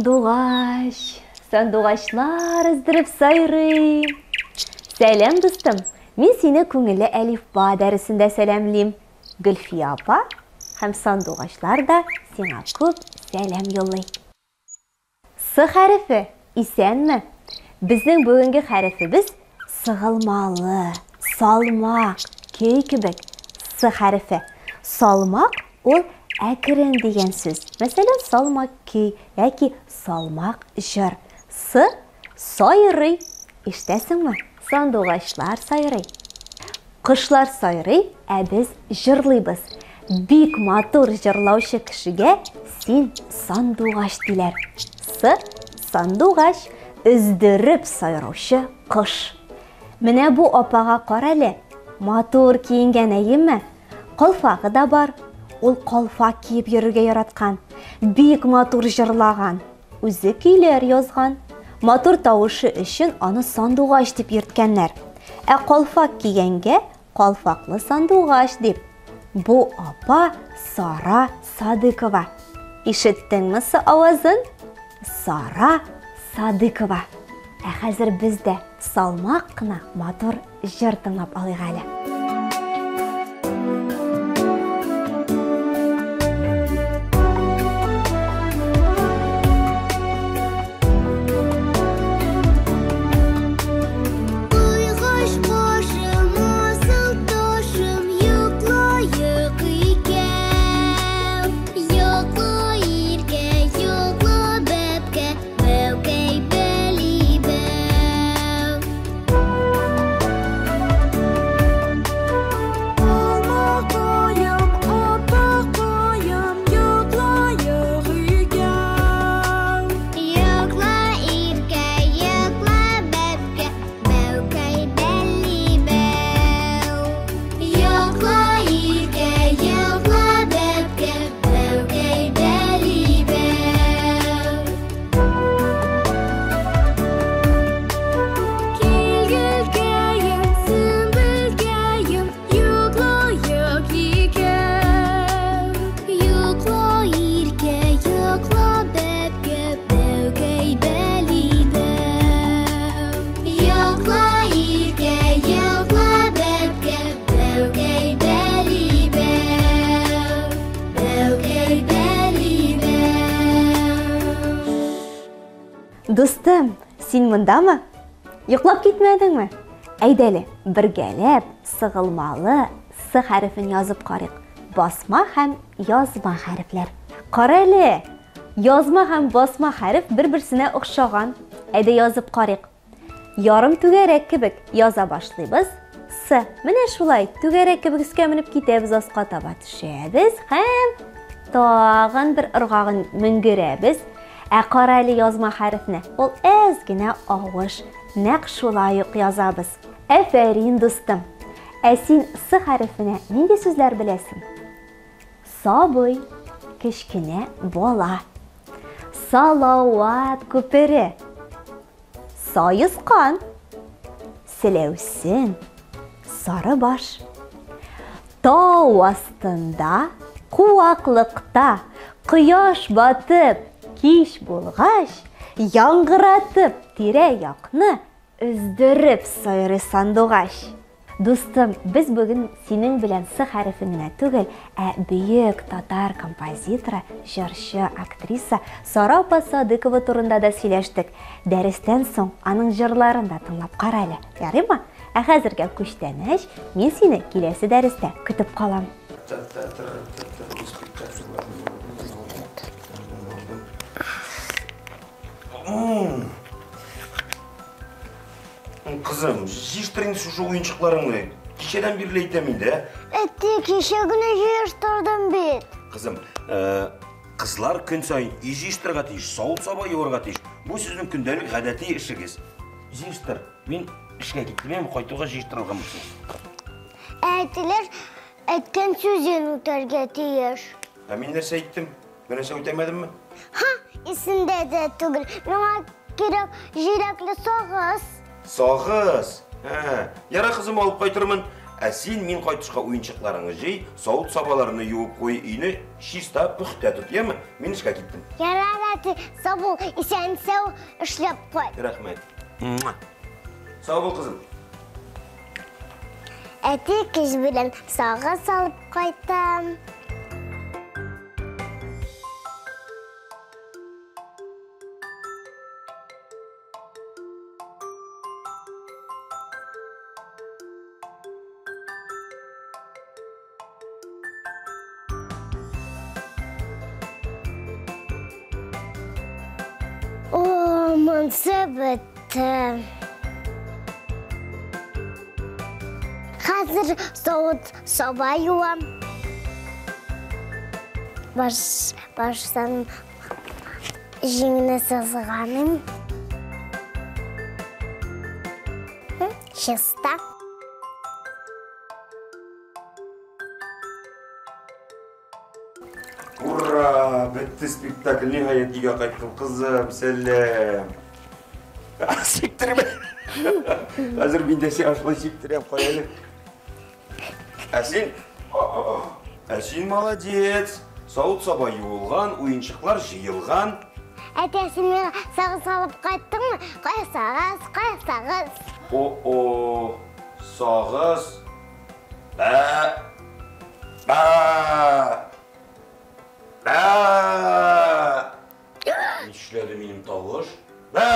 Сандуғаш, сандуғашлар іздіріп сайрый. Сәлем, достым. Мен сені көңілі әлифба дәрісінде сәлемлейм. Гүлфия апа һәм сандуғашлар да сеңа көп сәлем йоллый. С хәрефе, исәнме? Біздің бүгінгі хәрефебіз сығылмалы, салмақ, кей кебек. С хәрефе. Салмақ ол әкірін деген сөз. Мәселен, салмақ кей, яки салмақ жыр. С сайрый. Иштәсеңме? Сандуғашлар сайрый. Құшлар сайрый, ә біз жырлыйбыз. Бик матур жырлаушы кішіге сен сандуғаш диләр. С сандуғаш, үздіріп сайраушы құш. Менә бу апаға қаралы, матур киінген әйеме? Қалфағы да бар. Ол қалфақ киіп йөрергә яратқан. Бик матур жырлаған. Үзі көйләр язған. Матур тауышы үшін аны сандуғаш деп йөрткәннәр. Ә қалфақ кигәнгә қалфақлы сандуғаш деп. Бу апа Сара Садыкова. Ишеттеңме авазын? Сара Садыкова. Ә хәзер бездә салмак кына матур җыр тыңлап алыйк әле. Достым, син мындамы? Йоклап китмәдеңме? Әйдәле, бергәләп сығылмалы С хәрефен язып карыйк. Басма һәм язма хәрефләр. Кара әле. Язма һәм басма хәреф бер-берсенә охшаган. Әйдә язып карыйк. Ярым түгәрәк кебек яза башлыйбыз. С. Менә шулай, түгәрәк кебек өскә менеп китәбез, аска таба төшәбез һәм тагын бер ыргагын менгерәбез. Ә кара әле язма хәрефне. Ул әз генә авыш, нәкъ шулай ук язабыз. Әфәрин, достым. Ә син С хәрефенә нинди сүзләр беләсең? Сабый, кечкенә бала. Салават күпере. Сайыскан. Селәүсен. Сары баш. Тау астында, куаклыкта, кояш батып, киш булгач, яңгыратып тирә-якны өздереп сайрый сандуғаш. Достым, біз бүгін синең белән С хәрефен генә түгел, ә бөек татар композиторы, җырчы, актриса Сара апа Садыкова турында да сөйләштек. Дәрестән соң аның җырларын да тыңлап кара әле. Ярыймы? Ә хәзергә күчтәнәч, мин сине киләсе дәрестә көтеп калам. Kızım, jiştirin şu oyuncaklarını. Kişeden birleydem indi. Kişe güne jiştirdim bit. Kızım, kızlar gün sayın jiştirga tiyiş, soğuk sabah yoğurga tiyiş. Bu sizin gündelik adeti işiniz. Jiştir. Ben işe gittim, hem koytuğa jiştirilgan mısınız? Әйтілер, әйткен сөзден өтерге тиеш. Ben nerse gittim? Ben nerse ötemedim mi? Ha, isinde de түгіл. Миңа керек жирәкле сағыз. Sağız. Yara kızım alıp kaytırımın. Сен мен қайтышқа ойыншықларыңы жей, сауыт сабаларыны юып қой, үйіне шиста пүхті тұт, емі? Мен ішқа кеттім. Ярараты, сабыл, исән сау үшлеп қой. Рахмет. Сау бол, қызым. Әті кеш білін сауға салып қойтам. О, мұнсы бітті. Қазір соғыт соба юам. Башсан жеңіні сызғаным. Чиста. Ура! Бітті спектакль, нихаят үйге қайттым, қызым, сәлем. Сектірме. Қазір мен де ашылай сектірем, қоялы. Әсен молодец. Сауыт саба юылған, ойыншықлар жиылған. Әтесін мен сағыз алып қайттың мы? Қай сағыз, қай сағыз. О-о, сағыз. Бә. Нешледі менің тауыш? Бә.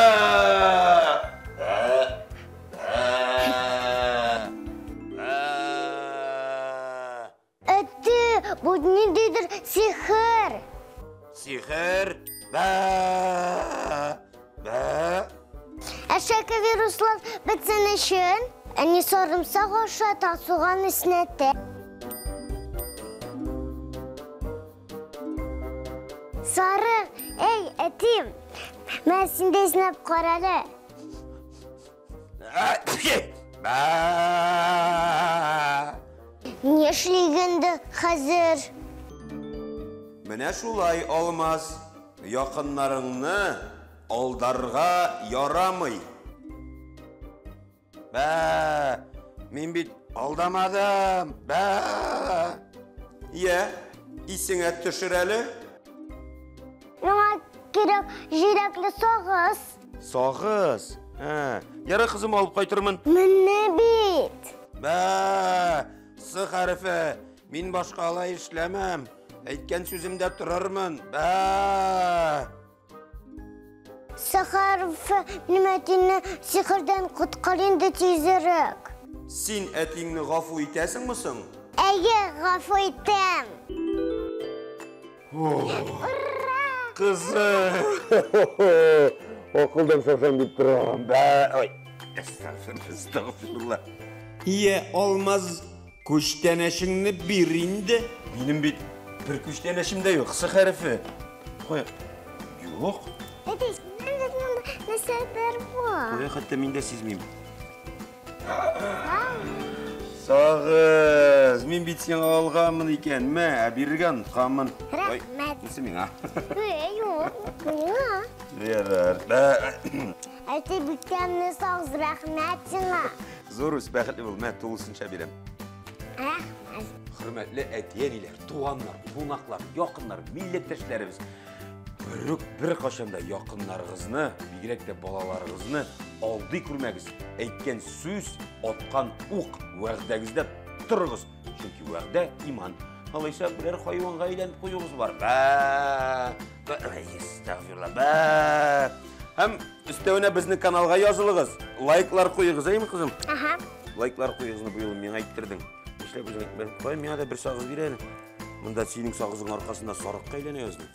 Әтті, бұл не дейдір сихыр. Сихыр. Бә. Әшәкі вируслар бітсін үшін, әне сорымсақ оша тасуған існетті. Сарық, ей, әтім, мән сінде снап қаралы. Не шлегінді қазір? Менә шулай олмаз. Яқынларыңны алдарға ярамый. Бә, мен бит алдамадым. Бә. Исіңе түшір әлі? Маңа керек жиреклі соғыз. Соғыз? Яры қызым алып қайтырмын. Міні бит. Бә, С харфі. Мен башқа алай ішләмәм. Әйткен сөзімді тұрармын. Бә. С харфі немәтіні сихырдан құтқарынды тезірік. Сен әтіңні ғафу етесің мұсың? Әйе, ғафу еттім. Қызы! Оқылдан сасам деп тұрам. Ой, әстағфирулла. Олмаз, көштенешіңні берінді. Менің бет бір көштенешім де жоқ, С харфі. Қой, жоқ. Әтеш, нәсәдір бұл. Қой, қатты мен де сезмеймін. Сағыз, мен бет сен алғамын екен, мә, әберген қамын. Рахмет. Несі мен, а? Жоқ, Верар. Әте бүткеніне сағыз рахмет сіңа. Зор өс бәқілі бұл, мә, тұлысынша берем. Рахмет. Құрметлі әтиенилер, туғанлар, қонақлар, яқынлар, миллеттешлеріміз. Бір қашанда яқынларыңызны, бигерәк те балаларыңызны алды күрмәгіз. Әйткен сөз, атқан уқ, уәғдәгізді тұрғыз. Чөнки уәғдә иман. Алайса бірер хайуанға әйләніп қойуыңыз бар. Астағфирулла. Һәм өстәвенә безнең каналға язылыгыз. Лайклар қойығыз, әйме қызым? Лайклар қойығызны бұйылы мен айттырдың. Эшләп үзең әйтмәдең. Қой, миңа да бір сағыз бер әле. Мұнда сенің сағызың арқасында сарыққа әйләнә яздың.